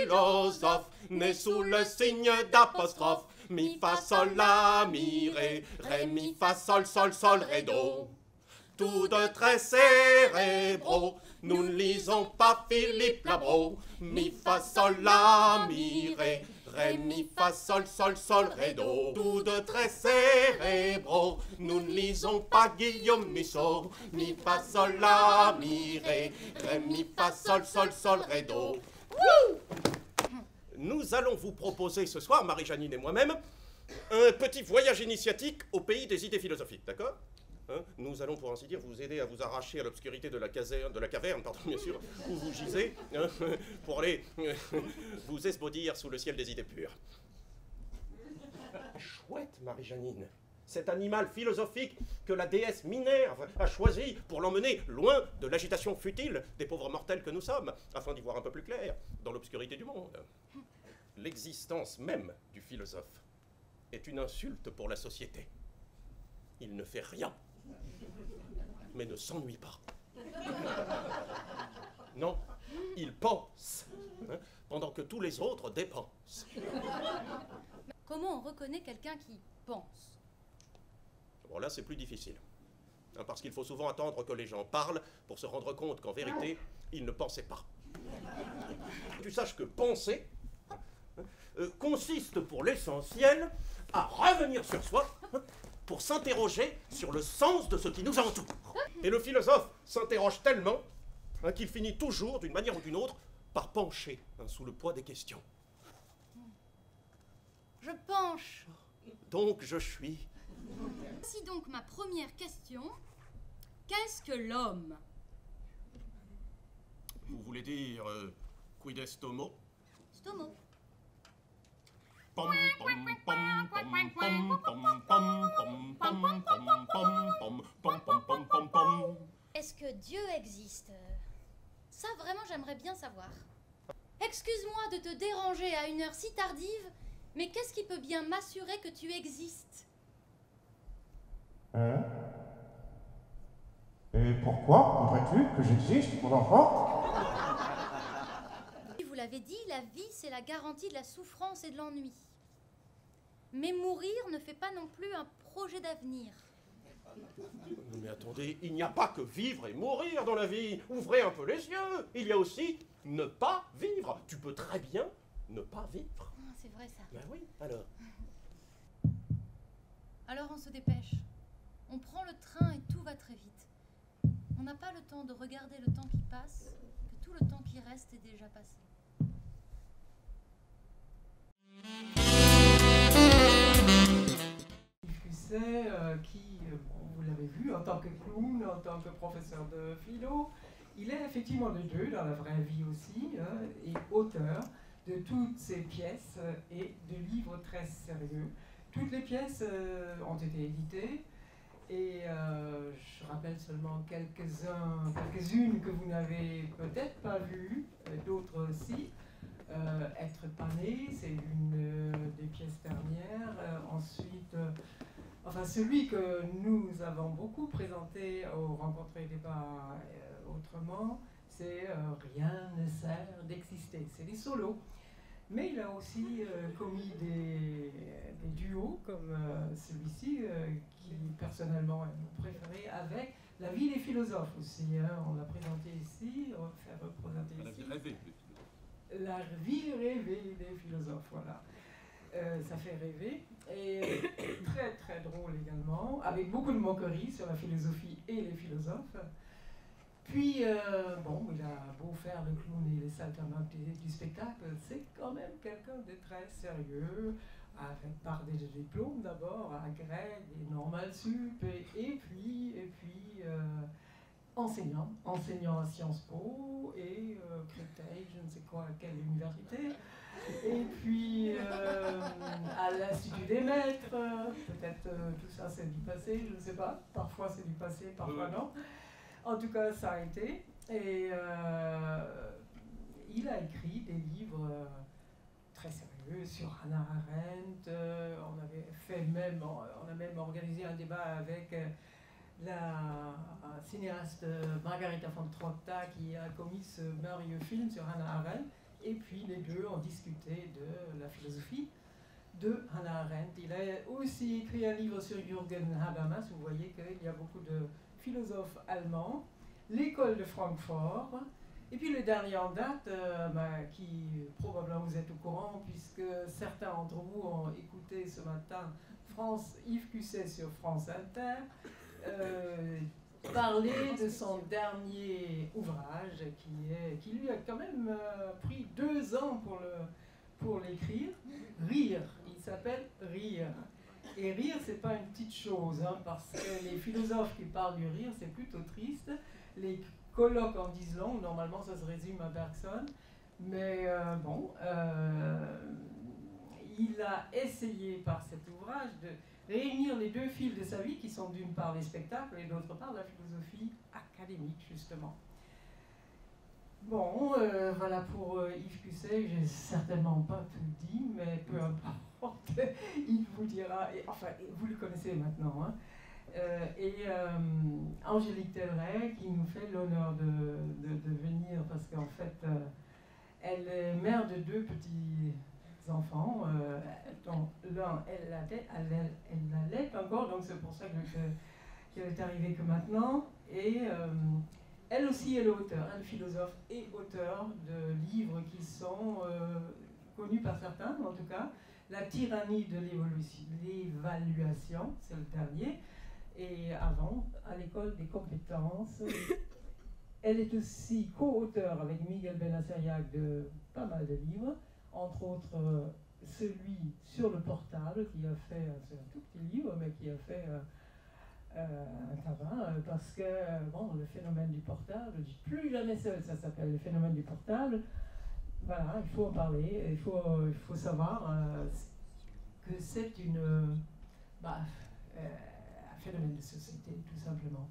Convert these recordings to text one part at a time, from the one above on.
philosophe, né sous le signe d'apostrophe. Mi, fa, sol, la, mi, ré, ré, mi, fa, sol, sol, sol, ré, do. Tous deux très cérébraux, nous ne lisons pas Philippe Labro. Mi, fa, sol, la, mi, ré, ré, mi, fa, sol, sol, sol, ré, do. Tous deux très cérébraux, nous ne lisons pas Guillaume Musso. Mi, fa, sol, la, mi, ré, ré, mi, fa, sol, sol, sol, ré, do. Nous allons vous proposer ce soir, Marie-Janine et moi-même, un petit voyage initiatique au pays des idées philosophiques, d'accord? Nous allons, pour ainsi dire, vous aider à vous arracher à l'obscurité de la caverne, pardon, bien sûr, où vous gisez, pour aller vous esbaudir sous le ciel des idées pures. Chouette, Marie-Janine, cet animal philosophique que la déesse Minerve a choisi pour l'emmener loin de l'agitation futile des pauvres mortels que nous sommes, afin d'y voir un peu plus clair dans l'obscurité du monde. L'existence même du philosophe est une insulte pour la société. Il ne fait rien, mais ne s'ennuie pas. Non, il pense, pendant que tous les autres dépensent. Comment on reconnaît quelqu'un qui pense? Bon, là, c'est plus difficile. Parce qu'il faut souvent attendre que les gens parlent pour se rendre compte qu'en vérité, ils ne pensaient pas. Tu saches que penser consiste pour l'essentiel à revenir sur soi pour s'interroger sur le sens de ce qui nous entoure. Et le philosophe s'interroge tellement qu'il finit toujours, d'une manière ou d'une autre, par pencher sous le poids des questions. Je penche. Donc je suis. Voici donc ma première question. Qu'est-ce que l'homme? Vous voulez dire quid est homo? Stomo. Est-ce que Dieu existe? Ça, vraiment, j'aimerais bien savoir. Excuse-moi de te déranger à une heure si tardive, mais qu'est-ce qui peut bien m'assurer que tu existes? Hein? Et pourquoi voudrais-tu que j'existe, mon enfant? Vous l'avez dit, la vie, c'est la garantie de la souffrance et de l'ennui. Mais mourir ne fait pas non plus un projet d'avenir. Mais attendez, il n'y a pas que vivre et mourir dans la vie. Ouvrez un peu les yeux. Il y a aussi ne pas vivre. Tu peux très bien ne pas vivre. Ah, c'est vrai ça. Ben oui, alors. Alors on se dépêche. On prend le train et tout va très vite. On n'a pas le temps de regarder le temps qui passe, que tout le temps qui reste est déjà passé. Qui, vous l'avez vu, en tant que clown, en tant que professeur de philo, il est effectivement les deux dans la vraie vie aussi, et auteur de toutes ces pièces et de livres très sérieux. Toutes les pièces ont été éditées et je rappelle seulement quelques-unes que vous n'avez peut-être pas vues, d'autres aussi. Être pané, c'est une des pièces dernières. Ensuite, enfin celui que nous avons beaucoup présenté au Rencontres et Débats autrement, c'est Rien ne sert d'exister. C'est des solos. Mais il a aussi commis des duos comme celui-ci, qui personnellement est mon préféré, avec La vie des philosophes aussi. On l'a présenté ici, on va faire représenter ici. La vie rêvée des philosophes, voilà. Ça fait rêver. Et très très drôle également, avec beaucoup de moqueries sur la philosophie et les philosophes. Puis, bon, il a beau faire le clown et les saltimbanques du spectacle, c'est quand même quelqu'un de très sérieux, avec par des diplômes d'abord, à Greg et Normal Sup, et puis enseignant à Sciences Po et Créteil, je ne sais quoi, à quelle université, et puis à l'Institut des Maîtres, peut-être tout ça c'est du passé, je ne sais pas, parfois c'est du passé, parfois non. En tout cas, ça a été. Et il a écrit des livres très sérieux sur Hannah Arendt. On a même organisé un débat avec la cinéaste Margarita von Trotta qui a commis ce merveilleux film sur Hannah Arendt. Et puis les deux ont discuté de la philosophie de Hannah Arendt. Il a aussi écrit un livre sur Jürgen Habermas. Vous voyez qu'il y a beaucoup de philosophes allemands. L'école de Francfort. Et puis le dernier en date, qui probablement vous êtes au courant, puisque certains d'entre vous ont écouté ce matin Yves Cusset sur France Inter, parler de son dernier ouvrage qui lui a quand même pris 2 ans pour l'écrire. Rire, il s'appelle Rire. Et rire, c'est pas une petite chose, hein, parce que les philosophes qui parlent du rire, c'est plutôt triste. Les colloques en disent long, normalement ça se résume à Bergson. Mais il a essayé par cet ouvrage de réunir les 2 fils de sa vie, qui sont d'une part les spectacles et d'autre part la philosophie académique, justement. Bon, voilà pour Yves Cusset. J'ai certainement pas tout dit, mais peu importe, il vous dira, enfin, vous le connaissez maintenant, hein. Angélique Telleret, qui nous fait l'honneur de venir, parce qu'en fait, elle est mère de 2 petits enfants, dont l'un, elle l'allait encore, donc c'est pour ça qu'elle est arrivée que maintenant. Et elle aussi est l'auteur, elle est philosophe et auteur de livres qui sont connus par certains, en tout cas. La tyrannie de l'évaluation, c'est le dernier. Et avant, à l'école des compétences. Elle est aussi co-auteure avec Miguel Benacerrach de pas mal de livres, entre autres celui sur le portable, qui a fait, c'est un tout petit livre, mais qui a fait un tabac, parce que le phénomène du portable, je dis plus jamais seul, ça s'appelle le phénomène du portable. Voilà, il faut en parler, il faut savoir que c'est un phénomène de société, tout simplement,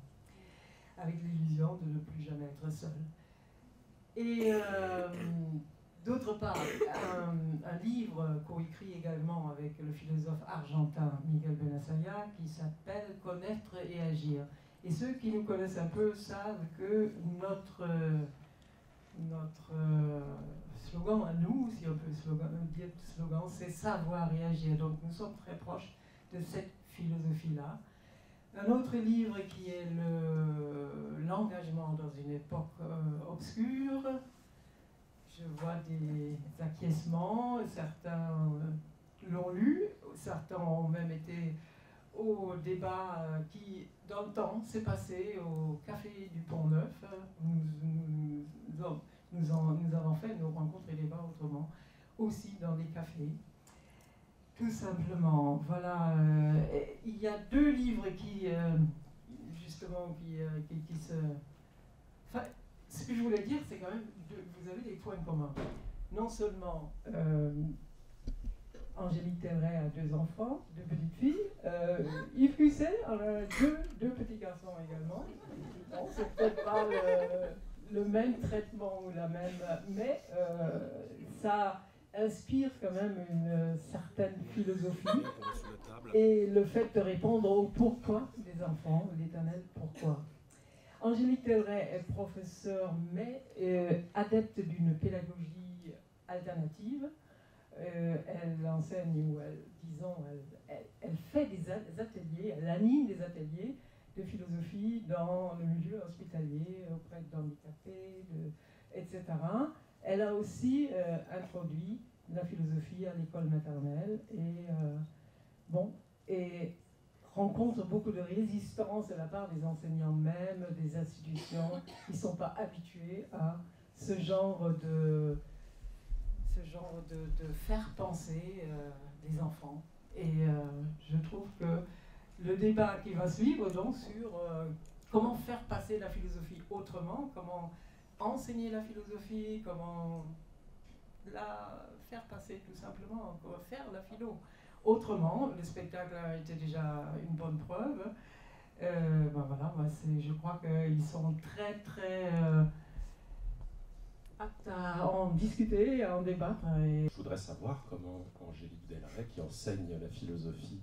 avec l'illusion de ne plus jamais être seul. Et d'autre part, un livre coécrit également avec le philosophe argentin Miguel Benacerrach, qui s'appelle « Connaître et agir ». Et ceux qui nous connaissent un peu savent que notre slogan à nous, si on peut dire slogan, c'est « savoir et agir ». Donc nous sommes très proches de cette philosophie-là. Un autre livre qui est l'engagement dans une époque obscure. Je vois des acquiescements, certains l'ont lu, certains ont même été au débat qui, dans le temps, s'est passé au Café du Pont-Neuf. Nous avons fait nos rencontres et débats autrement, aussi dans des cafés. Tout simplement, voilà. Il y a 2 livres qui, justement, qui se... Enfin, ce que je voulais dire, c'est quand même, vous avez des points communs. Non seulement Angélique Telleret a 2 enfants, 2 petites filles, Yves Cusset en a 2 petits garçons également. Bon, c'est peut-être pas le même traitement ou la même, mais ça inspire quand même une certaine philosophie. Et le fait de répondre au pourquoi des enfants, l'éternel pourquoi. Angélique Telleret est professeure, mais adepte d'une pédagogie alternative. Elle enseigne, ou elle fait des ateliers, elle anime des ateliers de philosophie dans le milieu hospitalier, auprès d'handicapés, etc. Elle a aussi introduit la philosophie à l'école maternelle et rencontre beaucoup de résistance de la part des enseignants même, des institutions qui ne sont pas habitués à ce genre de faire penser des enfants. Et je trouve que le débat qui va suivre donc sur comment faire passer la philosophie autrement, comment enseigner la philosophie, comment la faire passer tout simplement, comment faire la philo autrement. Le spectacle a été déjà une bonne preuve. Voilà, je crois qu'ils sont très très aptes à en discuter, à en débattre. Je voudrais savoir comment Angélique Telleret, qui enseigne la philosophie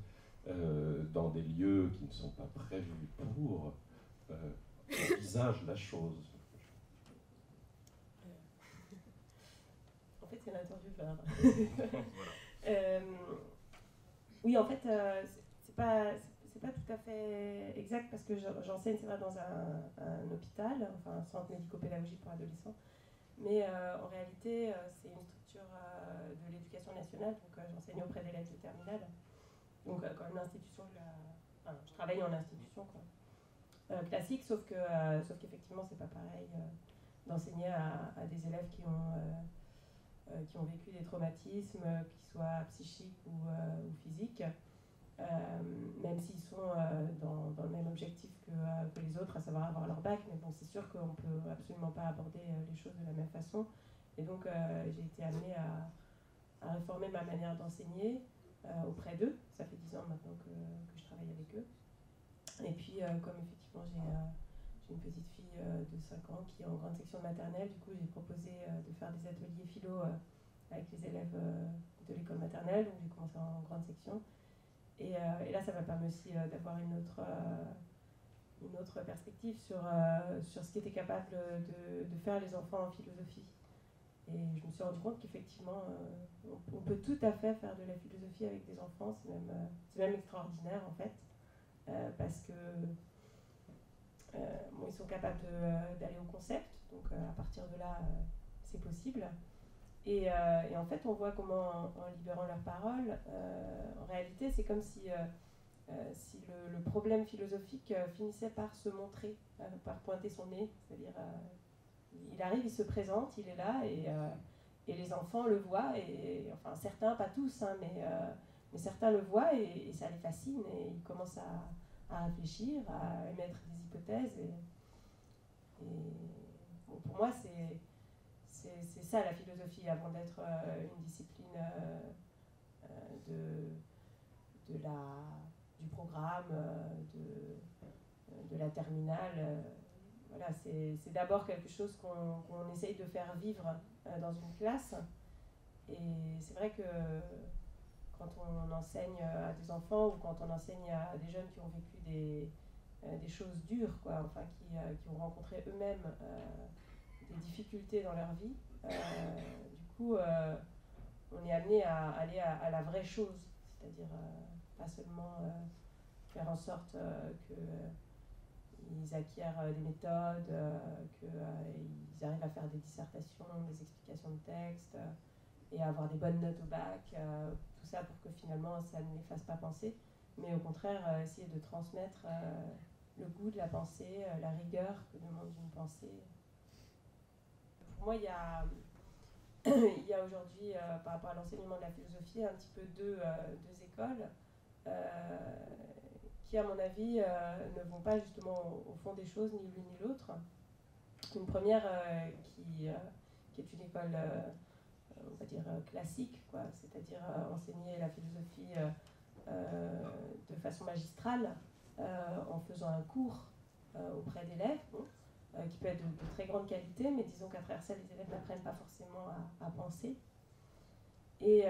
dans des lieux qui ne sont pas prévus pour, envisage la chose. En fait, c'est l'intervieweur. Voilà. Oui, en fait, c'est pas tout à fait exact parce que j'enseigne, c'est vrai, dans un hôpital, enfin un centre médico-pédagogique pour adolescents. Mais en réalité, c'est une structure de l'éducation nationale, donc j'enseigne auprès d'élèves de terminale. Donc, quand une institution, je travaille en institution, quoi. Classique, sauf qu'effectivement, c'est pas pareil d'enseigner à des élèves qui ont vécu des traumatismes, qu'ils soient psychiques ou physiques, même s'ils sont dans le même objectif que les autres, à savoir avoir leur bac. Mais bon, c'est sûr qu'on ne peut absolument pas aborder les choses de la même façon. Et donc, j'ai été amenée à réformer ma manière d'enseigner auprès d'eux. Ça fait 10 ans maintenant que je travaille avec eux. Et puis, comme effectivement, j'ai une petite fille de 5 ans qui est en grande section de maternelle, du coup, j'ai proposé de faire des ateliers philo avec les élèves de l'école maternelle. Donc, j'ai commencé en grande section. Et là, ça m'a permis aussi d'avoir une autre perspective sur ce qu'étaient capables de faire les enfants en philosophie. Et je me suis rendu compte qu'effectivement, on peut tout à fait faire de la philosophie avec des enfants. C'est même extraordinaire, en fait, parce que ils sont capables d'aller au concept. Donc, à partir de là, c'est possible. Et en fait, on voit comment, en libérant leur parole, en réalité, c'est comme si le problème philosophique finissait par se montrer, par pointer son nez. C'est-à-dire, il arrive, il se présente, il est là, et les enfants le voient, et enfin certains, pas tous, hein, mais certains le voient, et ça les fascine, et ils commencent à réfléchir, à émettre des hypothèses. Et bon, pour moi, c'est ça la philosophie, avant d'être une discipline du programme, de la terminale. Voilà, c'est d'abord quelque chose qu'on essaye de faire vivre dans une classe. Et c'est vrai que quand on enseigne à des enfants, ou quand on enseigne à des jeunes qui ont vécu des choses dures, quoi, enfin, qui ont rencontré eux-mêmes des difficultés dans leur vie, du coup, on est amené à aller à la vraie chose, c'est-à-dire pas seulement faire en sorte qu'ils acquièrent des méthodes, qu'ils arrivent à faire des dissertations, des explications de texte, et à avoir des bonnes notes au bac, tout ça pour que finalement ça ne les fasse pas penser, mais au contraire essayer de transmettre le goût de la pensée, la rigueur que demande une pensée. Pour moi, il y a aujourd'hui, par rapport à l'enseignement de la philosophie, un petit peu deux écoles qui, à mon avis, ne vont pas justement au fond des choses, ni l'une ni l'autre. Une première qui est une école, on va dire, classique, quoi, c'est-à-dire enseigner la philosophie de façon magistrale, en faisant un cours auprès d'élèves, qui peut être de très grande qualité, mais disons qu'à travers ça, les élèves n'apprennent pas forcément à penser. Et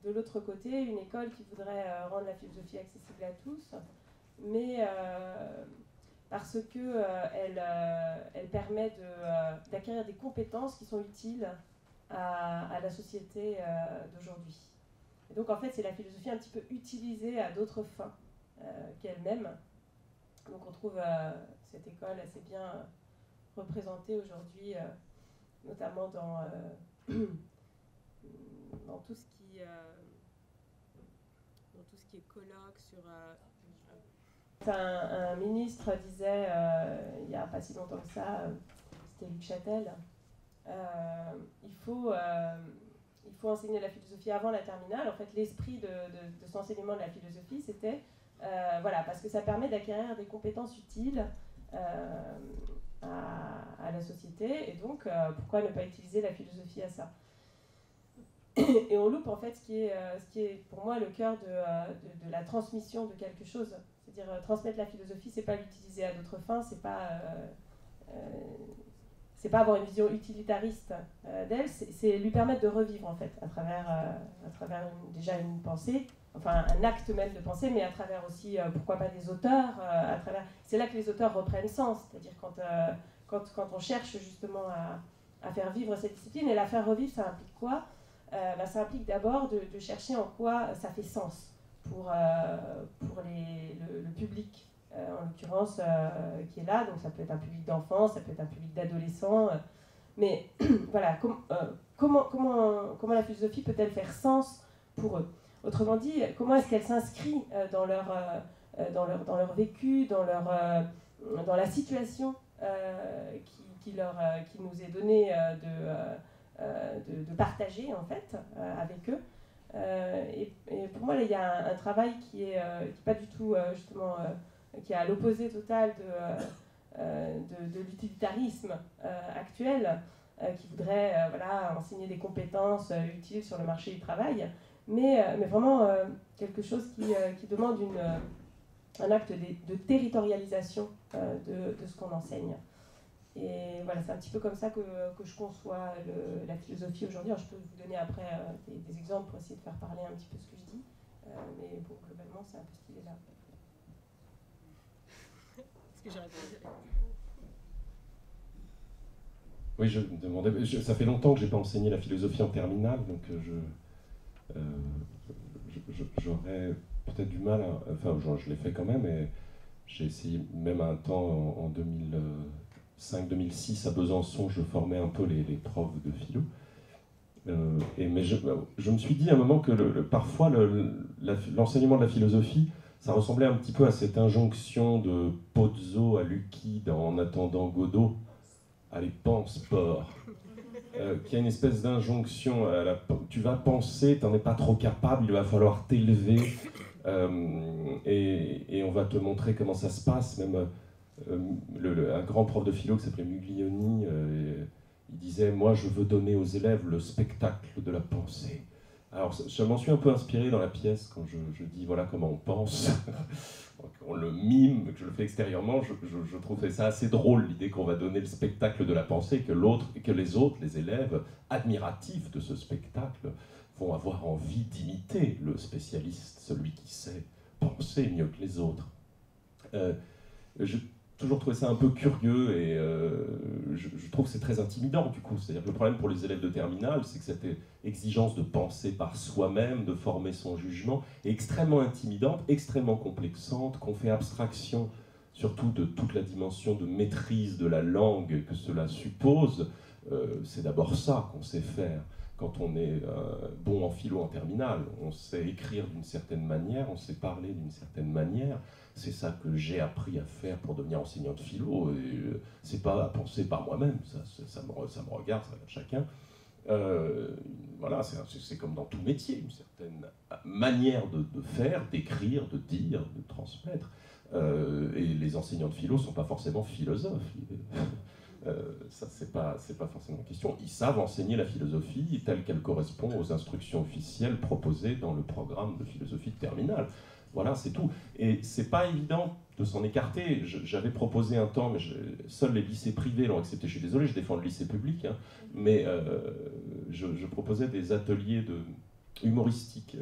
de l'autre côté, une école qui voudrait rendre la philosophie accessible à tous, mais parce qu'elle permet d'acquérir des compétences qui sont utiles à la société d'aujourd'hui. Et donc en fait, c'est la philosophie un petit peu utilisée à d'autres fins qu'elle-même. Donc on trouve cette école assez bien représentée aujourd'hui, notamment dans tout ce qui est colloque sur... Un ministre disait, il n'y a pas si longtemps que ça, c'était Luc Châtel, il faut enseigner la philosophie avant la terminale. En fait, l'esprit de cet enseignement de la philosophie, c'était voilà, parce que ça permet d'acquérir des compétences utiles à la société, et donc pourquoi ne pas utiliser la philosophie à ça? Et on loupe en fait ce qui est pour moi le cœur de la transmission de quelque chose. C'est-à-dire transmettre la philosophie, c'est pas l'utiliser à d'autres fins, c'est pas avoir une vision utilitariste d'elle, c'est lui permettre de revivre en fait à travers déjà une pensée, enfin un acte même de pensée, mais à travers aussi pourquoi pas des auteurs, c'est là que les auteurs reprennent sens, c'est-à-dire quand on cherche justement à faire vivre cette discipline. Et la faire revivre, ça implique quoi? Ça implique d'abord de chercher en quoi ça fait sens pour le public, en l'occurrence, qui est là. Donc ça peut être un public d'enfants, ça peut être un public d'adolescents. Mais voilà, comment la philosophie peut-elle faire sens pour eux? Autrement dit, comment est-ce qu'elle s'inscrit dans leur vécu, dans la situation qui nous est donnée de partager en fait avec eux. Et pour moi, là, il y a un travail qui est pas du tout justement qui est à l'opposé total de l'utilitarisme actuel, qui voudrait enseigner des compétences utiles sur le marché du travail, mais vraiment quelque chose qui demande un acte de territorialisation de ce qu'on enseigne. Et voilà, c'est un petit peu comme ça que je conçois la philosophie aujourd'hui. Alors, je peux vous donner après des exemples pour essayer de faire parler un petit peu ce que je dis, mais bon, globalement, c'est un peu ce qu'il est là. Est-ce que j'ai répondu ? Oui, je me demandais, ça fait longtemps que je n'ai pas enseigné la philosophie en terminale, donc j'aurais peut-être du mal, enfin je l'ai fait quand même, et j'ai essayé même un temps en 2005-2006 à Besançon, je formais un peu les profs de philo. Mais je me suis dit à un moment que parfois l'enseignement de la philosophie, ça ressemblait un petit peu à cette injonction de Pozzo à Lucky dans En attendant Godot, allez, pense sport, qui a une espèce d'injonction tu vas penser, t'en es pas trop capable, il va falloir t'élever, et on va te montrer comment ça se passe. Même un grand prof de philo qui s'appelait Muglioni, il disait, moi je veux donner aux élèves le spectacle de la pensée. Alors je m'en suis un peu inspiré dans la pièce quand je dis voilà comment on pense. On le mime, que je le fais extérieurement, je trouvais ça assez drôle, l'idée qu'on va donner le spectacle de la pensée, que les autres, les élèves, admiratifs de ce spectacle, vont avoir envie d'imiter le spécialiste, celui qui sait penser mieux que les autres. J'ai toujours trouvé ça un peu curieux, et je trouve que c'est très intimidant du coup. C'est-à-dire que le problème pour les élèves de terminale, c'est que cette exigence de penser par soi-même, de former son jugement, est extrêmement intimidante, extrêmement complexante, qu'on fait abstraction surtout de toute la dimension de maîtrise de la langue que cela suppose. C'est d'abord ça qu'on sait faire quand on est bon en philo en terminale. On sait écrire d'une certaine manière, on sait parler d'une certaine manière. C'est ça que j'ai appris à faire pour devenir enseignant de philo, et c'est pas à penser par moi-même, ça me regarde, ça regarde chacun. Voilà, c'est comme dans tout métier, une certaine manière de faire, d'écrire, de dire, de transmettre. Et les enseignants de philo ne sont pas forcément philosophes. Ça, c'est pas forcément une question. Ils savent enseigner la philosophie telle qu'elle correspond aux instructions officielles proposées dans le programme de philosophie de terminale. Voilà, c'est tout. Et c'est pas évident de s'en écarter. J'avais proposé un temps, mais seuls les lycées privés l'ont accepté. Je suis désolé, je défends le lycée public, hein, mais je proposais des ateliers humoristiques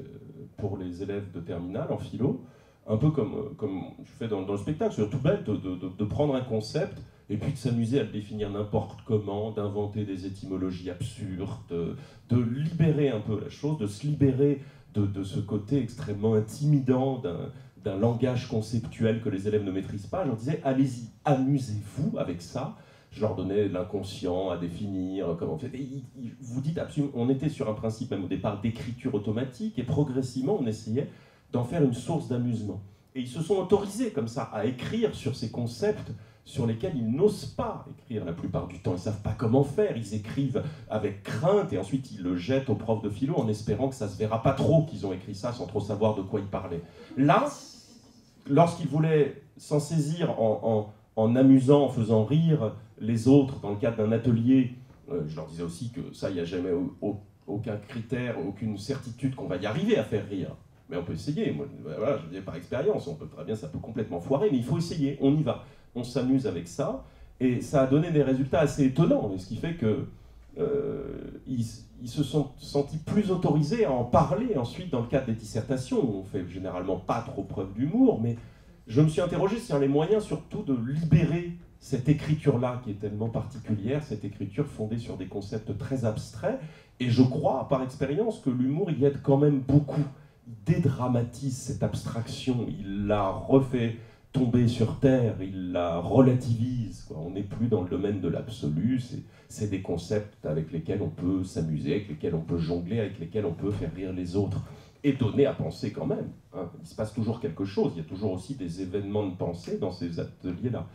pour les élèves de terminale en philo, un peu comme je fais dans le spectacle. C'est tout bête de prendre un concept et puis de s'amuser à le définir n'importe comment, d'inventer des étymologies absurdes, de libérer un peu la chose, de se libérer de ce côté extrêmement intimidant d'un langage conceptuel que les élèves ne maîtrisent pas. Je leur disais, allez-y, amusez-vous avec ça. Je leur donnais l'inconscient à définir, comment on fait. Et vous dites absolument, on était sur un principe même au départ d'écriture automatique, et progressivement on essayait d'en faire une source d'amusement. Et ils se sont autorisés comme ça à écrire sur ces concepts sur lesquels ils n'osent pas écrire la plupart du temps. Ils ne savent pas comment faire, ils écrivent avec crainte et ensuite ils le jettent au prof de philo en espérant que ça ne se verra pas trop qu'ils ont écrit ça sans trop savoir de quoi ils parlaient. Là, lorsqu'ils voulaient s'en saisir en amusant, en faisant rire les autres dans le cadre d'un atelier, je leur disais aussi que ça, il n'y a jamais aucun critère, aucune certitude qu'on va y arriver à faire rire. Mais on peut essayer, moi, voilà, je le dis par expérience, on peut très bien, ça peut complètement foirer, mais il faut essayer, on y va. On s'amuse avec ça, et ça a donné des résultats assez étonnants, ce qui fait que ils se sont sentis plus autorisés à en parler ensuite dans le cadre des dissertations, où on fait généralement pas trop preuve d'humour, mais je me suis interrogé sur les moyens surtout de libérer cette écriture-là qui est tellement particulière, cette écriture fondée sur des concepts très abstraits. Et je crois, par expérience, que l'humour y aide quand même beaucoup. Il dédramatise cette abstraction, il la refait tomber sur terre, il la relativise, quoi. On n'est plus dans le domaine de l'absolu, c'est des concepts avec lesquels on peut s'amuser, avec lesquels on peut jongler, avec lesquels on peut faire rire les autres, et donner à penser quand même, hein. Il se passe toujours quelque chose, il y a toujours aussi des événements de pensée dans ces ateliers-là.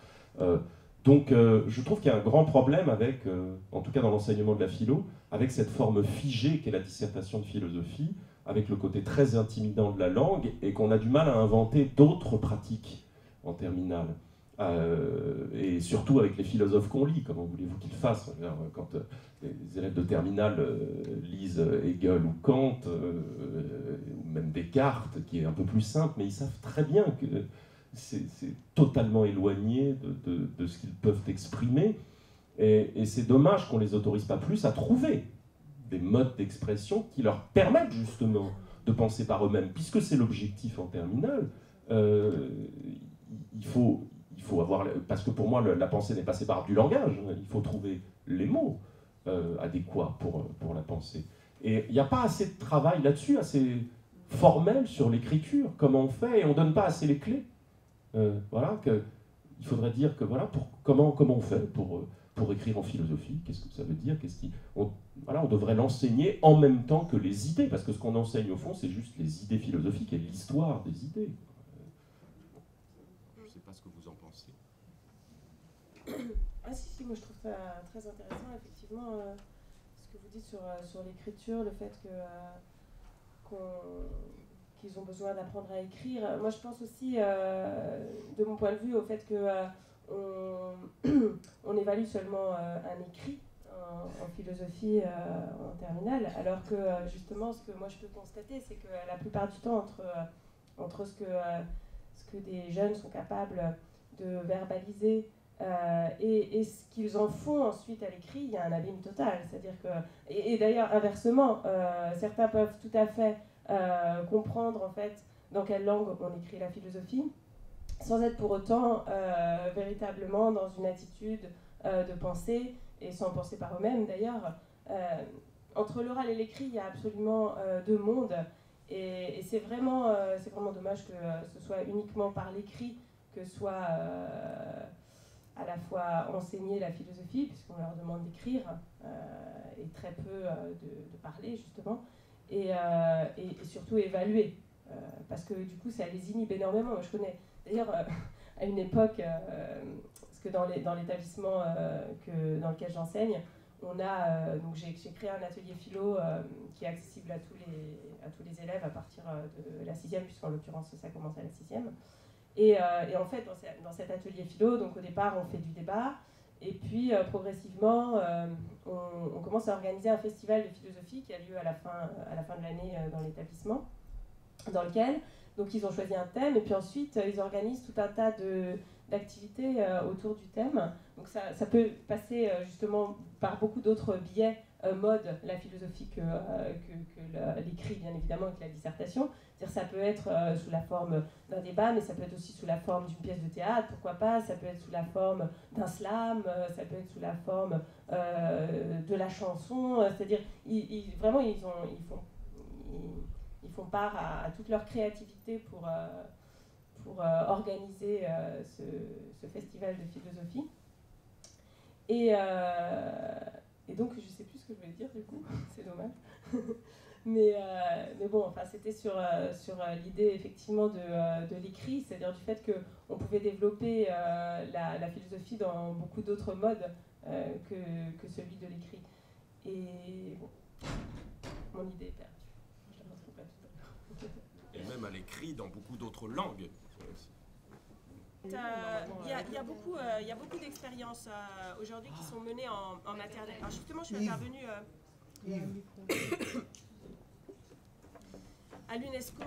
Donc je trouve qu'il y a un grand problème avec, en tout cas dans l'enseignement de la philo, avec cette forme figée qu'est la dissertation de philosophie, avec le côté très intimidant de la langue, et qu'on a du mal à inventer d'autres pratiques en terminale. Et surtout avec les philosophes qu'on lit, comment voulez-vous qu'ils fassent? Quand les élèves de terminale lisent Hegel ou Kant, ou même Descartes, qui est un peu plus simple, mais ils savent très bien que c'est totalement éloigné de ce qu'ils peuvent exprimer, et c'est dommage qu'on ne les autorise pas plus à trouver des modes d'expression qui leur permettent justement de penser par eux-mêmes, puisque c'est l'objectif en terminale. Il faut avoir, parce que pour moi la pensée n'est passée par du langage, il faut trouver les mots adéquats pour la pensée. Et il n'y a pas assez de travail là-dessus, assez formel sur l'écriture, comment on fait, et on ne donne pas assez les clés. Voilà, il faudrait dire que voilà, comment on fait pour écrire en philosophie, qu'est-ce que ça veut dire, voilà, on devrait l'enseigner en même temps que les idées, parce que ce qu'on enseigne au fond, c'est juste les idées philosophiques et l'histoire des idées. Je ne sais pas ce que vous en pensez. Ah si, moi je trouve ça très intéressant, effectivement, ce que vous dites sur l'écriture, le fait qu'ils ont besoin d'apprendre à écrire. Moi je pense aussi, de mon point de vue, au fait que on évalue seulement un écrit en philosophie en terminale, alors que justement ce que moi je peux constater, c'est que la plupart du temps entre ce que des jeunes sont capables de verbaliser et ce qu'ils en font ensuite à l'écrit, il y a un abîme total. C'est-à-dire que, et d'ailleurs inversement, certains peuvent tout à fait comprendre en fait dans quelle langue on écrit la philosophie, sans être pour autant véritablement dans une attitude de pensée, et sans penser par eux-mêmes d'ailleurs. Entre l'oral et l'écrit, il y a absolument deux mondes, et c'est vraiment dommage que ce soit uniquement par l'écrit que soit à la fois enseigner la philosophie, puisqu'on leur demande d'écrire, et très peu de parler justement, et surtout évaluer, parce que du coup ça les inhibe énormément. Moi, je connais d'ailleurs à une époque, parce que dans l'établissement dans lequel j'enseigne, on a donc j'ai créé un atelier philo qui est accessible à tous les élèves à partir de la 6e, puisqu'en l'occurrence ça commence à la 6e. Et en fait, dans cet atelier philo, donc au départ, on fait du débat, et puis progressivement, on commence à organiser un festival de philosophie qui a lieu à la fin de l'année dans l'établissement, dans lequel donc ils ont choisi un thème, et puis ensuite ils organisent tout un tas d'activités autour du thème. Donc ça peut passer justement par beaucoup d'autres biais, modes, la philosophie que l'écrit, bien évidemment, et que la dissertation. C'est-à-dire, ça peut être sous la forme d'un débat, mais ça peut être aussi sous la forme d'une pièce de théâtre, pourquoi pas, ça peut être sous la forme d'un slam, ça peut être sous la forme de la chanson, c'est-à-dire, vraiment, ils font part à toute leur créativité pour organiser ce festival de philosophie. Et donc, je ne sais plus ce que je voulais dire, du coup, c'est dommage. mais bon, enfin, c'était sur l'idée, effectivement, de l'écrit, c'est-à-dire du fait qu'on pouvait développer la philosophie dans beaucoup d'autres modes que celui de l'écrit. Et bon, mon idée est perdue. Je la retrouve pas tout à l'heure. Et même à l'écrit dans beaucoup d'autres langues. Il y a beaucoup d'expériences aujourd'hui qui sont menées en maternelle. Alors justement, je suis intervenue à l'UNESCO.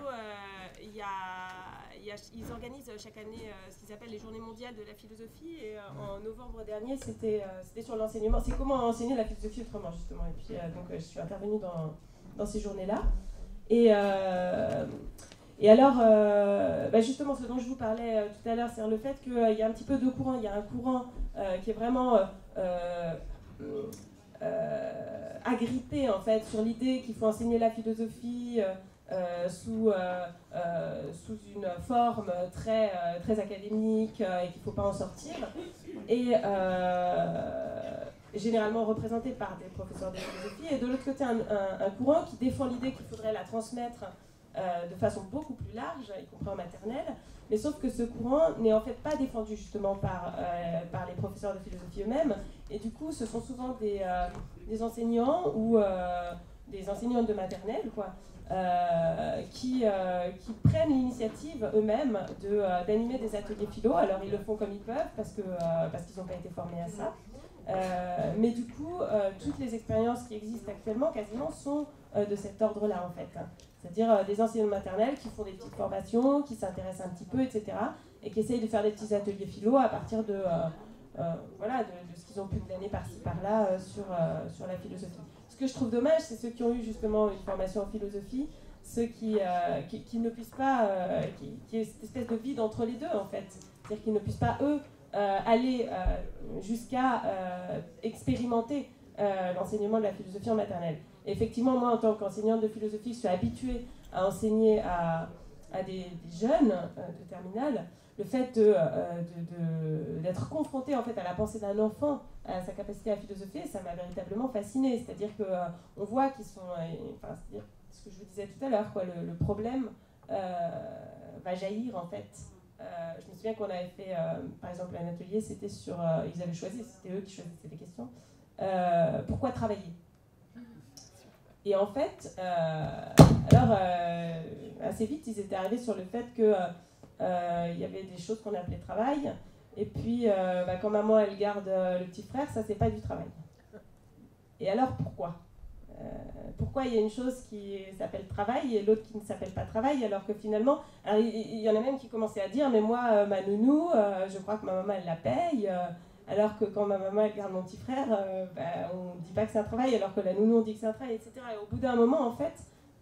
Ils organisent chaque année ce qu'ils appellent les Journées mondiales de la philosophie. Et en novembre dernier, c'était sur l'enseignement. C'est comment enseigner la philosophie autrement, justement. Et puis donc, je suis intervenue dans ces journées-là. Et alors, justement, ce dont je vous parlais tout à l'heure, c'est le fait qu'il y a un petit peu deux courants. Il y a un courant qui est vraiment agrippé en fait sur l'idée qu'il faut enseigner la philosophie sous une forme très académique et qu'il ne faut pas en sortir. Et généralement représenté par des professeurs de philosophie. Et de l'autre côté, un courant qui défend l'idée qu'il faudrait la transmettre de façon beaucoup plus large, y compris en maternelle, mais sauf que ce courant n'est en fait pas défendu justement par les professeurs de philosophie eux-mêmes, et du coup ce sont souvent des enseignants ou des enseignantes de maternelle quoi, qui prennent l'initiative eux-mêmes d'animer des ateliers philo. Alors ils le font comme ils peuvent parce qu'ils n'ont pas été formés à ça. Mais du coup, toutes les expériences qui existent actuellement quasiment sont de cet ordre-là en fait. C'est-à-dire des enseignants maternels qui font des petites formations, qui s'intéressent un petit peu, etc. Et qui essayent de faire des petits ateliers philo à partir de ce qu'ils ont pu glaner par-ci par-là sur la philosophie. Ce que je trouve dommage, c'est ceux qui ont eu justement une formation en philosophie, ceux qui ne puissent pas, qui est cette espèce de vide entre les deux en fait. C'est-à-dire qu'ils ne puissent pas, eux, aller jusqu'à expérimenter l'enseignement de la philosophie en maternelle. Et effectivement, moi, en tant qu'enseignante de philosophie, je suis habituée à enseigner à des jeunes de terminale. Le fait d'être confrontée en fait, à la pensée d'un enfant, à sa capacité à philosopher, ça m'a véritablement fascinée. C'est-à-dire qu'on voit qu'ils sont... c'est-à-dire ce que je vous disais tout à l'heure, quoi, le problème va jaillir en fait. Je me souviens qu'on avait fait, par exemple, un atelier, c'était sur... ils avaient choisi, c'était eux qui choisissaient les questions. Pourquoi travailler ? Et en fait, assez vite, ils étaient arrivés sur le fait que il y avait des choses qu'on appelait travail, et puis quand maman, elle garde le petit frère, ça, c'est pas du travail. Et alors, pourquoi ? Pourquoi il y a une chose qui s'appelle travail et l'autre qui ne s'appelle pas travail, alors que finalement, alors, il y en a même qui commençaient à dire, mais moi, ma nounou, je crois que ma maman, elle la paye, alors que quand ma maman, elle garde mon petit frère, on ne dit pas que c'est un travail, alors que la nounou, on dit que c'est un travail, etc. Et au bout d'un moment, en fait,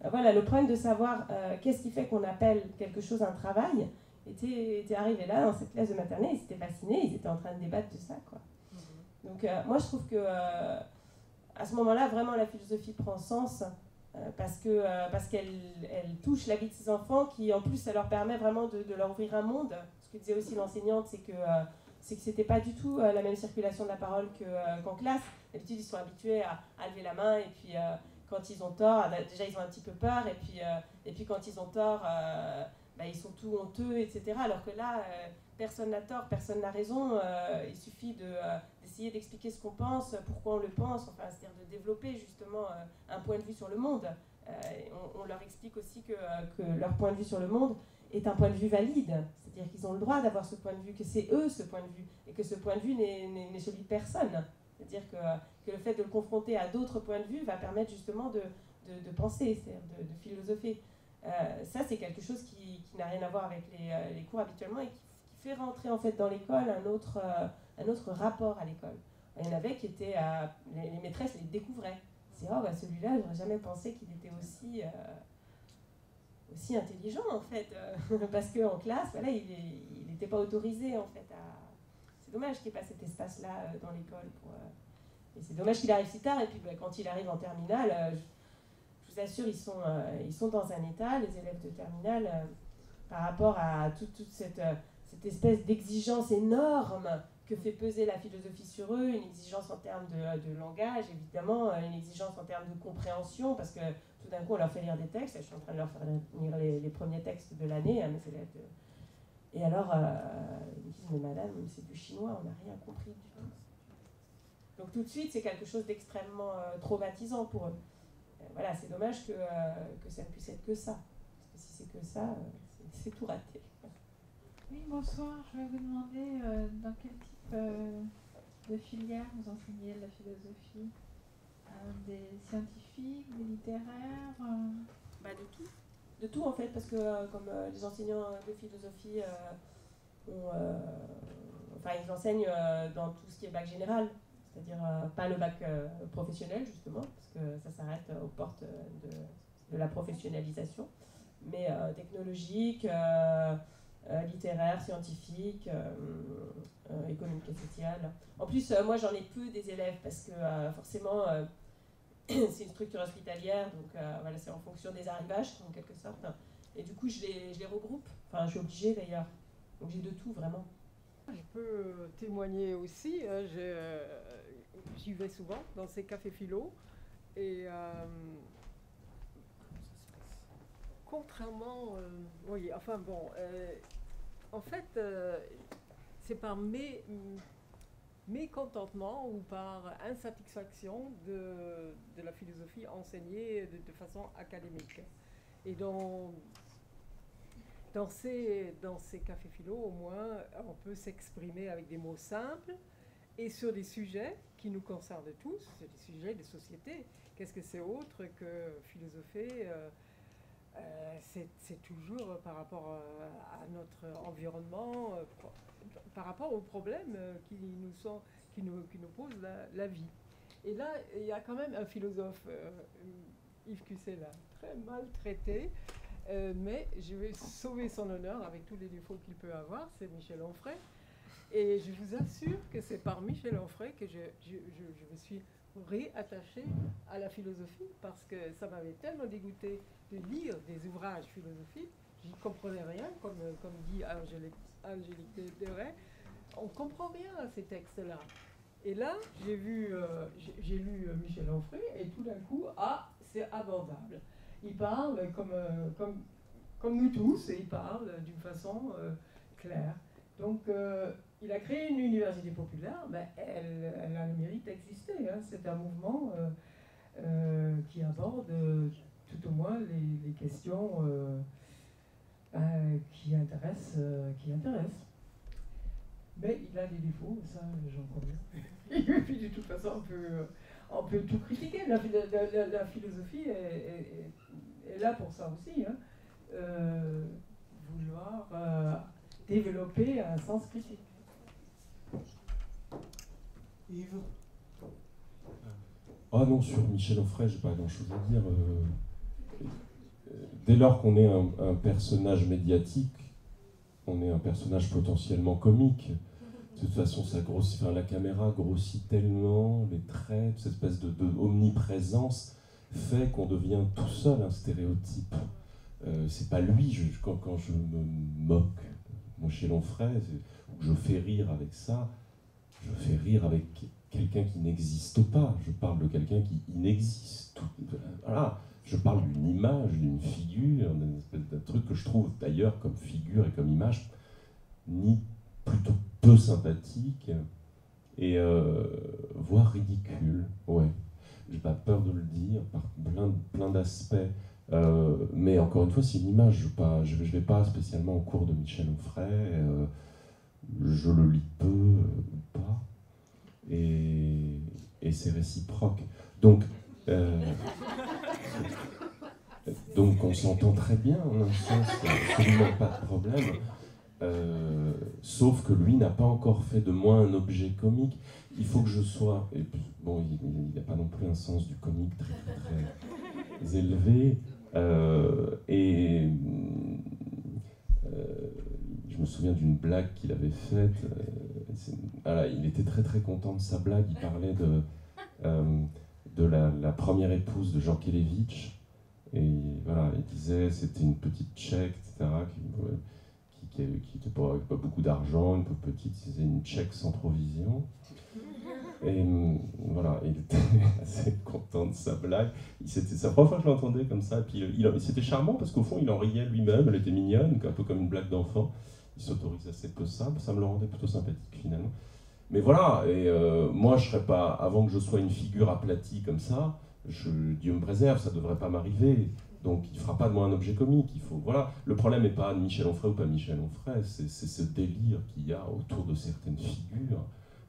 le problème de savoir qu'est-ce qui fait qu'on appelle quelque chose un travail était arrivé là, dans cette classe de maternelle, ils étaient fascinés, ils étaient en train de débattre de ça, quoi. Donc, moi, je trouve que... à ce moment-là, vraiment, la philosophie prend sens parce qu'elle touche la vie de ces enfants qui, en plus, ça leur permet vraiment de leur ouvrir un monde. Ce que disait aussi l'enseignante, c'est que c'était pas du tout la même circulation de la parole qu'en classe. D'habitude, ils sont habitués à lever la main et puis quand ils ont tort, déjà, ils ont un petit peu peur et puis quand ils ont tort, ils sont tout honteux, etc. Alors que là, personne n'a tort, personne n'a raison. Il suffit d'essayer d'expliquer ce qu'on pense, pourquoi on le pense, enfin, c'est-à-dire de développer justement un point de vue sur le monde. On leur explique aussi que leur point de vue sur le monde est un point de vue valide, c'est-à-dire qu'ils ont le droit d'avoir ce point de vue, que c'est eux ce point de vue, et que ce point de vue n'est celui de personne. C'est-à-dire que le fait de le confronter à d'autres points de vue va permettre justement de penser, c'est-à-dire de philosopher. Ça, c'est quelque chose qui n'a rien à voir avec les cours habituellement et qui fait rentrer en fait dans l'école un autre rapport à l'école. Il y en avait qui étaient... les maîtresses les découvraient. C'est celui-là, j'aurais jamais pensé qu'il était aussi intelligent en fait. Parce qu'en classe, voilà, il n'était pas autorisé en fait à... C'est dommage qu'il n'y ait pas cet espace-là dans l'école. Et c'est dommage qu'il arrive si tard. Et puis quand il arrive en terminale... je vous assure, ils sont dans un état, les élèves de terminale, par rapport à toute cette espèce d'exigence énorme que fait peser la philosophie sur eux, une exigence en termes de langage, évidemment, une exigence en termes de compréhension, parce que tout d'un coup, on leur fait lire des textes, je suis en train de leur faire lire les premiers textes de l'année, mes élèves. Et alors, ils me disent, mais madame, c'est du chinois, on n'a rien compris du tout. Donc tout de suite, c'est quelque chose d'extrêmement traumatisant pour eux. Voilà, c'est dommage que ça ne puisse être que ça. Parce que si c'est que ça, c'est tout raté. Oui, bonsoir. Je vais vous demander dans quel type de filière vous enseignez la philosophie. Des scientifiques, des littéraires De tout. De tout en fait, parce que comme les enseignants de philosophie, ils enseignent dans tout ce qui est bac général. C'est-à-dire pas le bac professionnel justement, parce que ça s'arrête aux portes de la professionnalisation. mais technologiques, littéraires, scientifiques, économiques et sociales. En plus, moi j'en ai peu des élèves parce que forcément c'est une structure hospitalière, donc voilà, c'est en fonction des arrivages en quelque sorte. Et du coup je les regroupe, enfin je suis obligée d'ailleurs, donc j'ai de tout vraiment. Je peux témoigner aussi, j'y vais souvent dans ces cafés philo et contrairement, oui, enfin bon, en fait, c'est par mécontentement ou par insatisfaction de la philosophie enseignée de façon académique. Et dans ces cafés philo, au moins, on peut s'exprimer avec des mots simples et sur des sujets qui nous concernent tous, sur des sujets de société. Qu'est-ce que c'est autre que philosopher c'est toujours par rapport à notre environnement, par rapport aux problèmes qui nous posent la vie. Et là, il y a quand même un philosophe, Yves Cussella, très maltraité, mais je vais sauver son honneur avec tous les défauts qu'il peut avoir, c'est Michel Onfray. Et je vous assure que c'est par Michel Onfray que je me suis réattachée à la philosophie, parce que ça m'avait tellement dégoûté de lire des ouvrages philosophiques, j'y comprenais rien, comme dit Angélique Deray, on comprend rien à ces textes-là. Et là, j'ai lu Michel Onfray, et tout d'un coup, c'est abordable. Il parle comme nous tous, et il parle d'une façon claire. Donc, il a créé une université populaire, mais elle a le mérite d'exister. Hein. C'est un mouvement qui aborde tout au moins les questions qui intéressent. Mais il a des défauts, ça j'en conviens. Et puis de toute façon, on peut tout critiquer. La philosophie est là pour ça aussi. Hein. Vouloir développer un sens critique. Yves ? Ah non, sur Michel Onfray, j'ai pas grand-chose à dire. Dès lors qu'on est un personnage médiatique, on est un personnage potentiellement comique. De toute façon, la caméra grossit tellement, les traits, cette espèce de omniprésence fait qu'on devient tout seul un stéréotype. C'est pas lui, quand je me moque, Michel Onfray, ou je fais rire avec ça, je fais rire avec quelqu'un qui n'existe pas. Je parle de quelqu'un qui inexiste. Voilà. Je parle d'une image, d'une figure, d'une espèce de truc que je trouve d'ailleurs comme figure et comme image ni plutôt peu sympathique et voire ridicule. Ouais, j'ai pas peur de le dire par plein d'aspects. Mais encore une fois, c'est une image. Je vais pas spécialement au cours de Michel Onfray. Je le lis peu ou pas. Et c'est réciproque. Donc on s'entend très bien, en un sens, absolument pas de problème. Sauf que lui n'a pas encore fait de moi un objet comique. Il faut que je sois... Et puis, bon, il n'a pas non plus un sens du comique très élevé. Je me souviens d'une blague qu'il avait faite. Voilà, il était très content de sa blague. Il parlait de la première épouse de Jean Kelevitch. Et voilà, il disait c'était une petite tchèque, etc., qui n'était pas beaucoup d'argent, un peu petite, c'était une tchèque sans provision. Et voilà, il était assez content de sa blague. C'est la première fois que je l'entendais comme ça. Et puis c'était charmant parce qu'au fond, il en riait lui-même, elle était mignonne, un peu comme une blague d'enfant. Il s'autorise assez peu ça me le rendait plutôt sympathique finalement. Mais voilà, et moi je serais pas, avant que je sois une figure aplatie comme ça, Dieu me préserve, ça devrait pas m'arriver. Donc il fera pas de moi un objet comique. Voilà. Le problème n'est pas Michel Onfray ou pas Michel Onfray, c'est ce délire qu'il y a autour de certaines figures,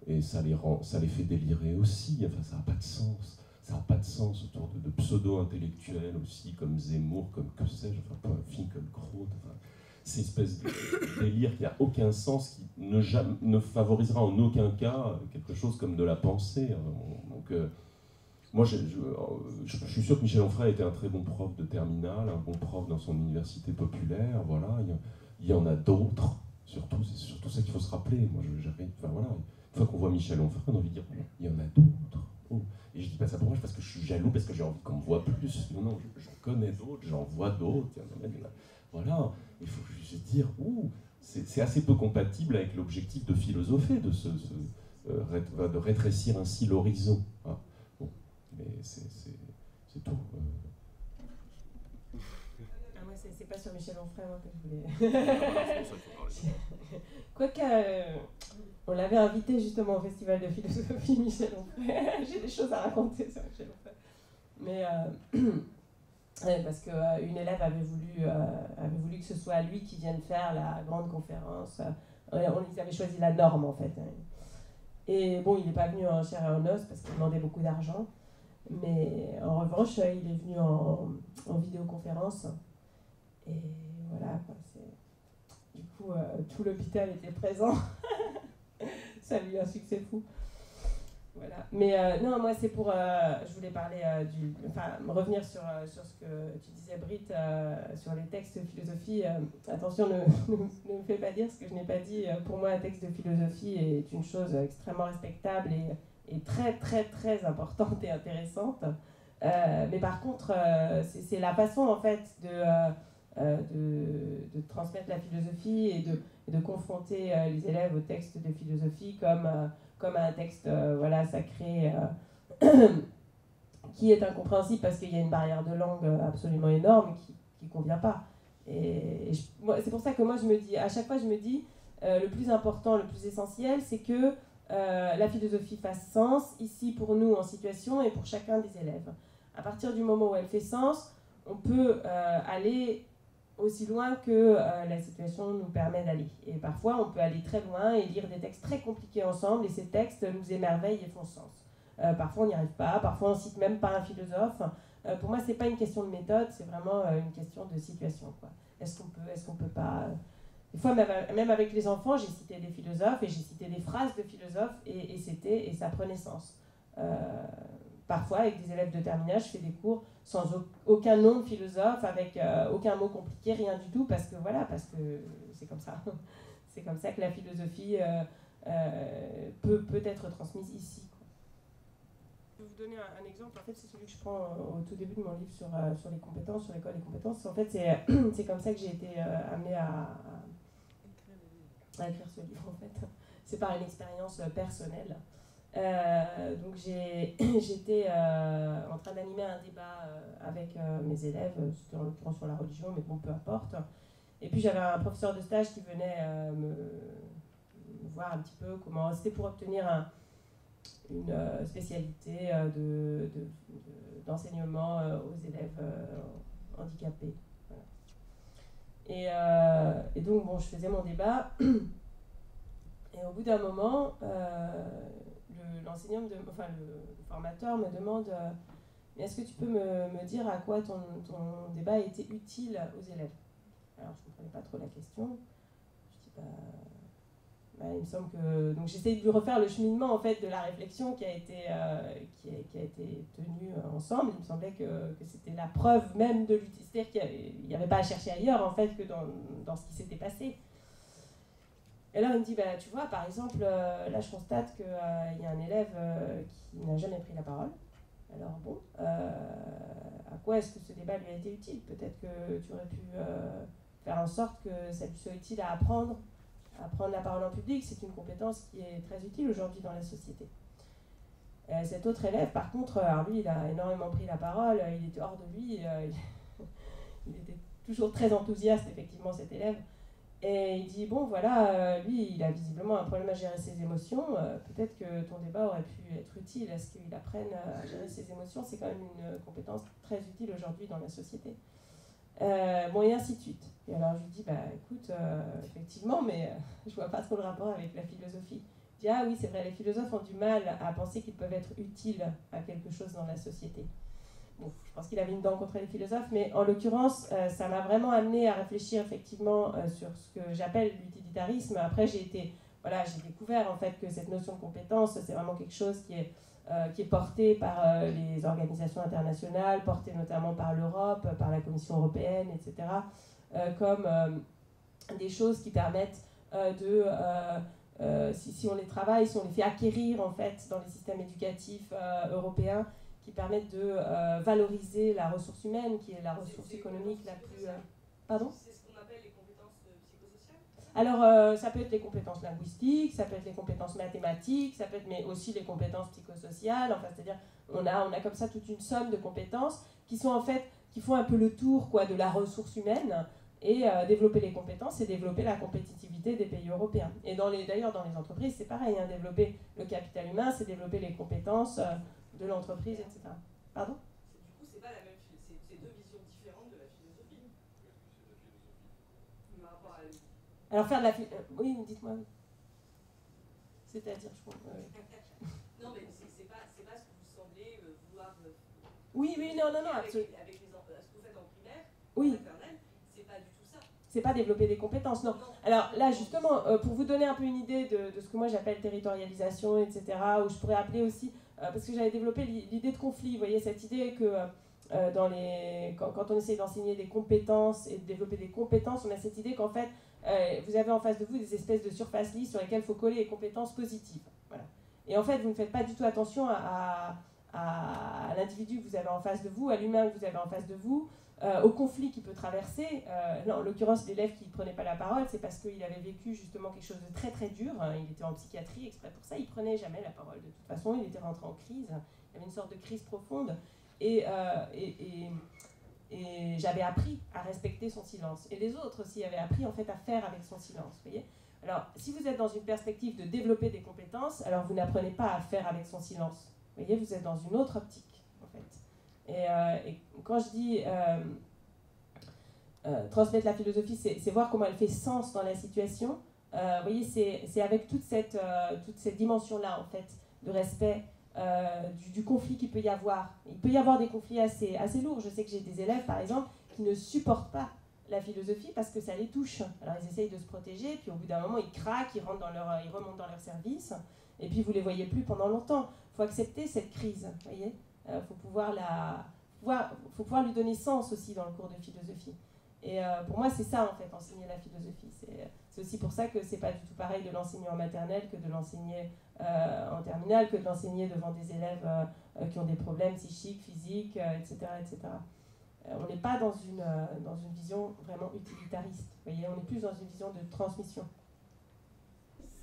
et ça les fait délirer aussi. Enfin, ça n'a pas de sens. Ça n'a pas de sens autour de pseudo-intellectuels aussi, comme Zemmour, comme que sais-je, enfin, Finkielkraut, enfin, c'est une espèce de délire qui n'a aucun sens, qui ne favorisera en aucun cas quelque chose comme de la pensée. Donc, moi, je suis sûr que Michel Onfray était un très bon prof de terminale, un bon prof dans son université populaire, voilà. Il y en a d'autres, surtout, c'est surtout ça qu'il faut se rappeler. Moi, enfin, voilà. Une fois qu'on voit Michel Onfray, on a envie de dire, il y en a d'autres. Oh. Et je dis pas ça pour moi, parce que je suis jaloux, parce que j'ai envie qu'on me voit plus. Non, non, j'en connais d'autres, j'en vois d'autres. Voilà, il faut juste dire, c'est assez peu compatible avec l'objectif de philosopher, de rétrécir ainsi l'horizon. Hein. Bon, mais c'est tout. Ah, moi, c'est pas sur Michel Onfray que je voulais. Quoique, on l'avait invité justement au festival de philosophie, Michel Onfray. J'ai des choses à raconter sur Michel Onfray. Mais parce qu'une élève avait voulu que ce soit lui qui vienne faire la grande conférence. Ils avaient choisi la norme en fait. Et bon, il n'est pas venu en chair et en os parce qu'il demandait beaucoup d'argent. Mais en revanche, il est venu en vidéoconférence. Et voilà, quoi, du coup, tout l'hôpital était présent. Ça a eu un succès fou. Voilà. Mais non, moi, c'est pour... je voulais parler revenir sur ce que tu disais, Britt, sur les textes de philosophie. Attention, ne me fais pas dire ce que je n'ai pas dit. Pour moi, un texte de philosophie est une chose extrêmement respectable et très, très, très importante et intéressante. Mais par contre, c'est la façon, en fait, de transmettre la philosophie et de confronter les élèves au texte de philosophie comme un texte sacré qui est incompréhensible parce qu'il y a une barrière de langue absolument énorme qui ne convient pas. C'est pour ça que moi, à chaque fois, je me dis, le plus important, le plus essentiel, c'est que la philosophie fasse sens, ici pour nous en situation et pour chacun des élèves. À partir du moment où elle fait sens, on peut aller aussi loin que la situation nous permet d'aller. Et parfois, on peut aller très loin et lire des textes très compliqués ensemble, et ces textes nous émerveillent et font sens. Parfois, on n'y arrive pas, parfois, on ne cite même pas un philosophe. Pour moi, ce n'est pas une question de méthode, c'est vraiment une question de situation, quoi. Est-ce qu'on peut pas... Des fois, même avec les enfants, j'ai cité des philosophes, et j'ai cité des phrases de philosophes, et ça prenait sens. Parfois, avec des élèves de terminale, je fais des cours sans aucun nom de philosophe, avec aucun mot compliqué, rien du tout, parce que c'est comme ça. C'est comme ça que la philosophie peut être transmise ici. Je vais vous donner un exemple. En fait, c'est celui que je prends au tout début de mon livre sur les compétences, sur l'école des compétences. En fait, c'est comme ça que j'ai été amenée à écrire ce livre, en fait. C'est par une expérience personnelle. Donc j'étais en train d'animer un débat avec mes élèves, c'était en l'occurrence sur la religion, mais bon, peu importe. Et puis j'avais un professeur de stage qui venait me voir un petit peu comment... C'était pour obtenir une spécialité d'enseignement aux élèves handicapés. Voilà. Et donc, bon, je faisais mon débat, et au bout d'un moment... l'enseignant, le formateur me demande mais est-ce que tu peux me dire à quoi ton débat a été utile aux élèves? Alors je ne comprenais pas trop la question. Je dis il me semble que... Donc j'essaie de lui refaire le cheminement en fait de la réflexion qui a été tenue ensemble. Il me semblait que c'était la preuve même de l'utilité, qu'il n'y avait pas à chercher ailleurs en fait que dans ce qui s'était passé. Et là, il me dit, tu vois, par exemple, là, je constate qu'il y a un élève qui n'a jamais pris la parole. Alors bon, à quoi est-ce que ce débat lui a été utile? Peut-être que tu aurais pu faire en sorte que ça lui soit utile à prendre la parole en public. C'est une compétence qui est très utile aujourd'hui dans la société. Cet autre élève, par contre, alors lui, il a énormément pris la parole, il était hors de lui, il était toujours très enthousiaste, effectivement, cet élève. Et il dit, bon voilà, lui, il a visiblement un problème à gérer ses émotions, peut-être que ton débat aurait pu être utile à ce qu'il apprenne à gérer ses émotions, c'est quand même une compétence très utile aujourd'hui dans la société. Bon, et ainsi de suite. Et alors je lui dis, écoute, effectivement, mais je vois pas trop le rapport avec la philosophie. Il dit, ah oui, c'est vrai, les philosophes ont du mal à penser qu'ils peuvent être utiles à quelque chose dans la société. Bon, je pense qu'il avait une dent contre les philosophes, mais en l'occurrence, ça m'a vraiment amené à réfléchir effectivement sur ce que j'appelle l'utilitarisme. Après, j'ai découvert en fait que cette notion de compétence, c'est vraiment quelque chose qui est qui est porté par les organisations internationales, porté notamment par l'Europe, par la Commission européenne, etc., comme des choses qui permettent si on les travaille, si on les fait acquérir en fait dans les systèmes éducatifs européens, qui permettent de valoriser la ressource humaine, qui est la ressource économique la plus... Pardon ? C'est ce qu'on appelle les compétences psychosociales ? Alors, ça peut être les compétences linguistiques, ça peut être les compétences mathématiques, ça peut être mais aussi les compétences psychosociales. Enfin, c'est-à-dire, on a comme ça toute une somme de compétences qui sont en fait, qui font un peu le tour quoi, de la ressource humaine. Et développer les compétences, c'est développer la compétitivité des pays européens. Et d'ailleurs, dans les entreprises, c'est pareil. Hein, développer le capital humain, c'est développer les compétences de l'entreprise, etc. Pardon ? Du coup, c'est pas la même, c'est deux visions différentes de la philosophie. Par rapport à... Alors faire de la oui, dites-moi. Oui. C'est-à-dire, je comprends. Non, mais c'est pas ce que vous semblez vouloir. Oui, non, absolument. Avec ce que vous faites en primaire, oui. En maternelle, c'est pas du tout ça. C'est pas développer des compétences, non. Alors là, justement, pour vous donner un peu une idée de ce que moi j'appelle territorialisation, etc., où je pourrais appeler aussi, parce que j'avais développé l'idée de conflit, vous voyez, cette idée que quand on essaie d'enseigner des compétences et de développer des compétences, on a cette idée qu'en fait, vous avez en face de vous des espèces de surfaces lisses sur lesquelles il faut coller les compétences positives. Voilà. Et en fait, vous ne faites pas du tout attention à l'individu que vous avez en face de vous, à l'humain que vous avez en face de vous, au conflit qu'il peut traverser. En l'occurrence, l'élève qui ne prenait pas la parole, c'est parce qu'il avait vécu justement quelque chose de très très dur. Il était en psychiatrie exprès pour ça, il ne prenait jamais la parole. De toute façon, il était rentré en crise, il y avait une sorte de crise profonde. Et j'avais appris à respecter son silence. Et les autres aussi avaient appris en fait à faire avec son silence. Voyez ? Alors, si vous êtes dans une perspective de développer des compétences, alors vous n'apprenez pas à faire avec son silence. Vous voyez, vous êtes dans une autre optique, en fait. Et quand je dis transmettre la philosophie, c'est voir comment elle fait sens dans la situation. Vous voyez, c'est avec toute cette dimension-là, en fait, de respect du conflit qu'il peut y avoir. Il peut y avoir des conflits assez lourds. Je sais que j'ai des élèves, par exemple, qui ne supportent pas la philosophie parce que ça les touche. Alors ils essayent de se protéger, puis au bout d'un moment, ils craquent, ils remontent dans leur service, et puis vous ne les voyez plus pendant longtemps. Il faut accepter cette crise, vous voyez. Faut pouvoir lui donner sens aussi dans le cours de philosophie. Et pour moi, c'est ça, en fait, enseigner la philosophie. C'est aussi pour ça que c'est pas du tout pareil de l'enseigner en maternelle que de l'enseigner en terminale, que de l'enseigner devant des élèves qui ont des problèmes psychiques, physiques, etc., etc. On n'est pas dans une vision vraiment utilitariste, vous voyez, on est plus dans une vision de transmission.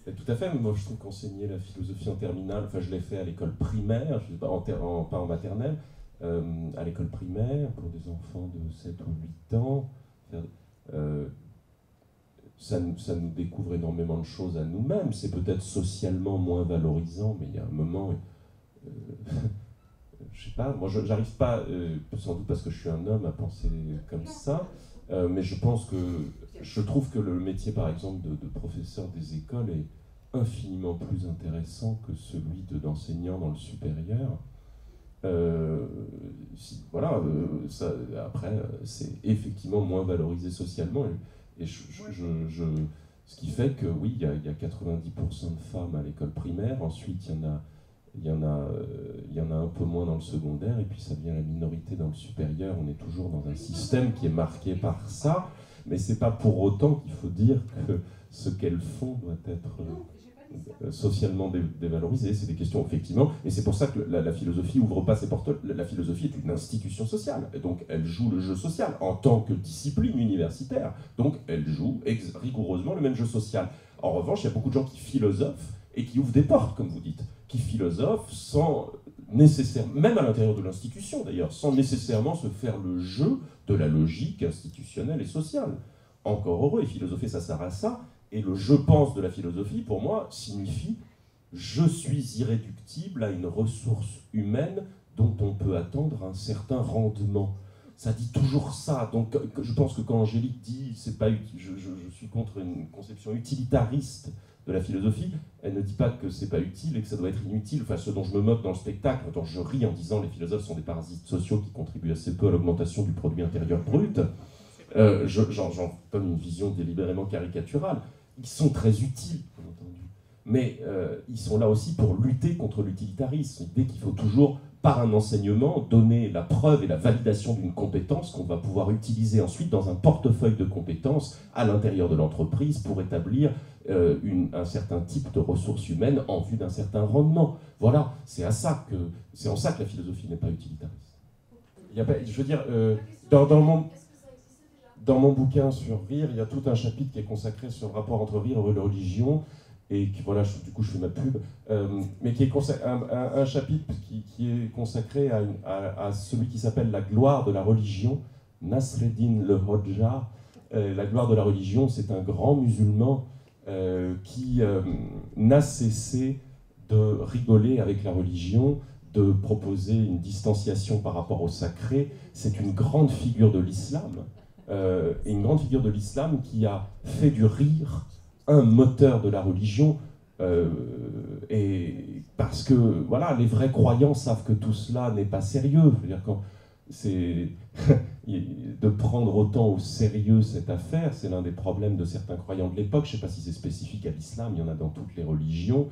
Et tout à fait, mais moi je trouve qu'enseigner la philosophie en terminale, enfin je l'ai fait à l'école primaire, je sais pas, pas en maternelle, à l'école primaire, pour des enfants de 7 ou 8 ans, ça nous découvre énormément de choses à nous-mêmes, c'est peut-être socialement moins valorisant, mais il y a un moment... je sais pas, moi j'arrive pas, sans doute parce que je suis un homme, à penser comme ça, mais je trouve que le métier par exemple de professeur des écoles est infiniment plus intéressant que celui d'enseignant dans le supérieur. Après, c'est effectivement moins valorisé socialement, et ce qui fait que oui, il y a 90% de femmes à l'école primaire, ensuite il y en a un peu moins dans le secondaire, et puis ça devient la minorité dans le supérieur. On est toujours dans un système qui est marqué par ça, mais c'est pas pour autant qu'il faut dire que ce qu'elles font doit être socialement dévalorisé. C'est des questions, effectivement, et c'est pour ça que la philosophie ouvre pas ses portes. La philosophie est une institution sociale, et donc elle joue le jeu social en tant que discipline universitaire, donc elle joue rigoureusement le même jeu social. En revanche, il y a beaucoup de gens qui philosophent et qui ouvrent des portes, comme vous dites, qui philosophent sans nécessairement, même à l'intérieur de l'institution d'ailleurs, sans nécessairement se faire le jeu de la logique institutionnelle et sociale. Encore heureux, et philosopher ça sert à ça, et le « je pense » de la philosophie, pour moi, signifie « je suis irréductible à une ressource humaine dont on peut attendre un certain rendement ». Ça dit toujours ça, donc je pense que quand Angélique dit c'est pas je suis contre une conception utilitariste de la philosophie, elle ne dit pas que c'est pas utile et que ça doit être inutile. Enfin, ce dont je me moque dans le spectacle, dont je ris en disant les philosophes sont des parasites sociaux qui contribuent assez peu à l'augmentation du produit intérieur brut, j'en donne une vision délibérément caricaturale. Ils sont très utiles, bien entendu. mais ils sont là aussi pour lutter contre l'utilitarisme, l'idée qu'il faut toujours, par un enseignement, donner la preuve et la validation d'une compétence qu'on va pouvoir utiliser ensuite dans un portefeuille de compétences à l'intérieur de l'entreprise pour établir un certain type de ressources humaines en vue d'un certain rendement. Voilà, c'est en ça que la philosophie n'est pas utilitariste. Il y a pas, je veux dire, dans mon bouquin sur rire, il y a tout un chapitre qui est consacré sur le rapport entre rire et religion, et qui, voilà, du coup je fais ma pub, mais qui est un chapitre qui est consacré à celui qui s'appelle la gloire de la religion, Nasreddin le Hodja. La gloire de la religion, c'est un grand musulman qui n'a cessé de rigoler avec la religion, de proposer une distanciation par rapport au sacré. C'est une grande figure de l'islam, et une grande figure de l'islam qui a fait du rire un moteur de la religion, et parce que voilà, les vrais croyants savent que tout cela n'est pas sérieux. C'est-à-dire, quand c'est de prendre autant au sérieux cette affaire, c'est l'un des problèmes de certains croyants de l'époque. Je ne sais pas si c'est spécifique à l'islam, il y en a dans toutes les religions,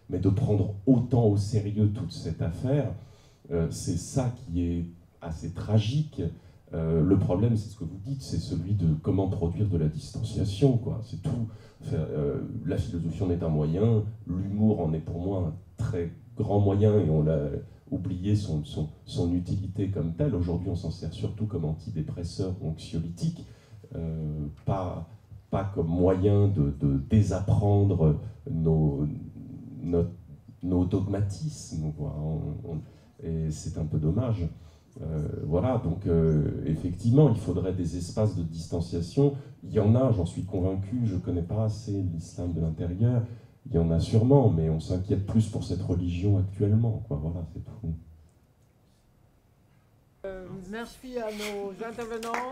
mais de prendre autant au sérieux toute cette affaire, c'est ça qui est assez tragique. Le problème, c'est ce que vous dites, c'est celui de comment produire de la distanciation, quoi. C'est tout. La philosophie en est un moyen, l'humour en est pour moi un très grand moyen, et on l'a oublié son utilité comme telle. Aujourd'hui, on s'en sert surtout comme antidépresseur ou anxiolytique, pas comme moyen de désapprendre nos dogmatismes, quoi. Et c'est un peu dommage. Voilà, donc effectivement, il faudrait des espaces de distanciation. Il y en a, j'en suis convaincu, je ne connais pas assez l'islam de l'intérieur. Il y en a sûrement, mais on s'inquiète plus pour cette religion actuellement, quoi. Voilà, c'est tout. Merci à nos intervenants.